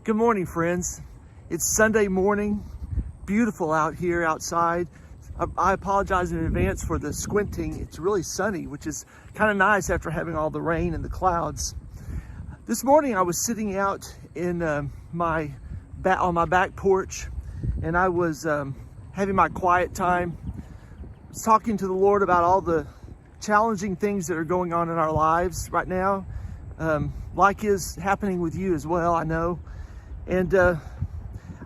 Good morning, friends. It's Sunday morning, beautiful out here outside. I apologize in advance for the squinting. It's really sunny, which is kind of nice after having all the rain and the clouds. This morning I was sitting out in on my back porch, and I was having my quiet time. I was talking to the Lord about all the challenging things that are going on in our lives right now, like is happening with you as well, I know. And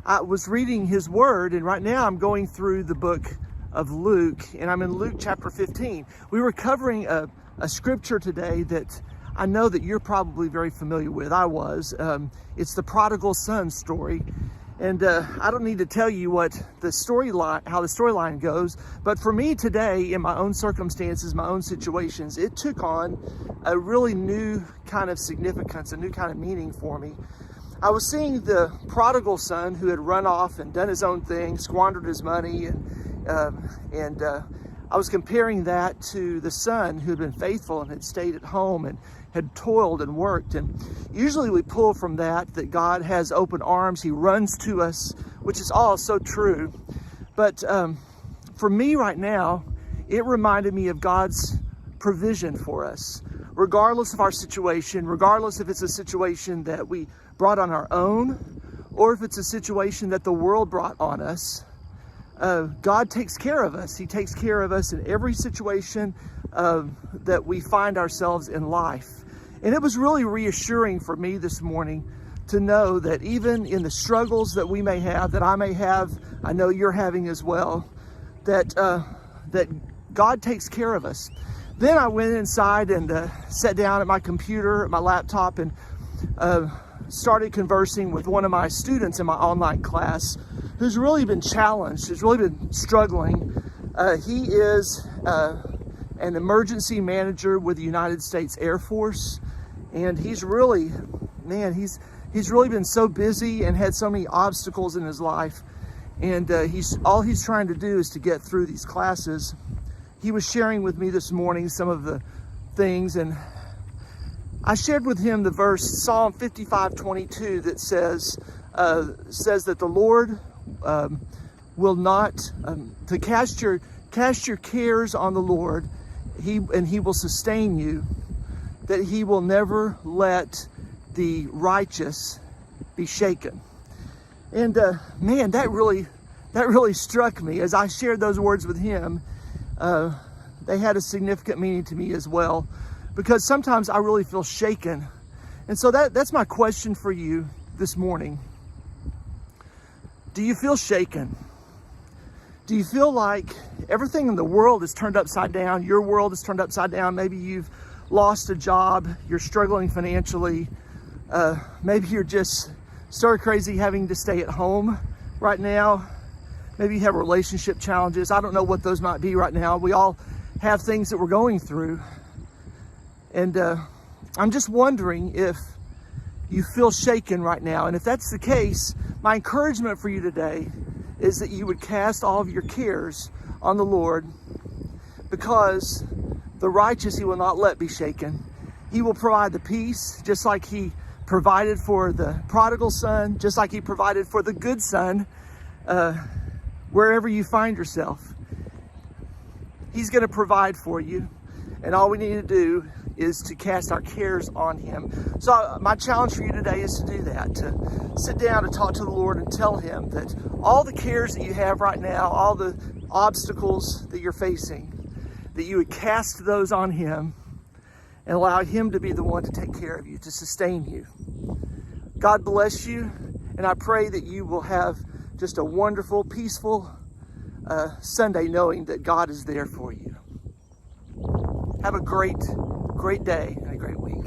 I was reading his word, and right now I'm going through the book of Luke, and I'm in Luke chapter 15. We were covering a scripture today that I know that you're probably very familiar with. I was. It's the prodigal son story. And I don't need to tell you what the storyline, how the storyline goes, but for me today, in my own circumstances, my own situations, it took on a really new kind of significance, a new kind of meaning for me. I was seeing the prodigal son who had run off and done his own thing, squandered his money, and I was comparing that to the son who had been faithful and had stayed at home and had toiled and worked. And usually we pull from that God has open arms, he runs to us, which is all so true. But for me right now, it reminded me of God's provision for us, regardless of our situation, regardless if it's a situation that we brought on our own, or if it's a situation that the world brought on us. God takes care of us. He takes care of us in every situation that we find ourselves in life. And it was really reassuring for me this morning to know that even in the struggles that we may have, that I may have, I know you're having as well, that God takes care of us. Then I went inside and sat down at my computer, at my laptop, and started conversing with one of my students in my online class who's really been challenged, who's really been struggling. He is an emergency manager with the United States Air Force, and he's really, man, he's really been so busy and had so many obstacles in his life, and all he's trying to do is to get through these classes. He was sharing with me this morning some of the things, and I shared with him the verse Psalm 55:22 that says that the Lord will not to cast your cares on the Lord, he will sustain you, that he will never let the righteous be shaken. And man, that really struck me as I shared those words with him. They had a significant meaning to me as well, because sometimes I really feel shaken. And so that's my question for you this morning. Do you feel shaken? Do you feel like everything in the world is turned upside down? Your world is turned upside down. Maybe you've lost a job, you're struggling financially. Maybe you're just stir crazy having to stay at home right now. Maybe you have relationship challenges. I don't know what those might be right now. We all have things that we're going through. And I'm just wondering if you feel shaken right now. And if that's the case, my encouragement for you today is that you would cast all of your cares on the Lord, because the righteous he will not let be shaken. He will provide the peace, just like he provided for the prodigal son, just like he provided for the good son, wherever you find yourself. He's going to provide for you, and all we need to do is to cast our cares on him. So my challenge for you today is to do that, to sit down and talk to the Lord and tell him that all the cares that you have right now, all the obstacles that you're facing, that you would cast those on him and allow him to be the one to take care of you, to sustain you. God bless you, and I pray that you will have just a wonderful, peaceful Sunday, knowing that God is there for you. Have a great day and a great week.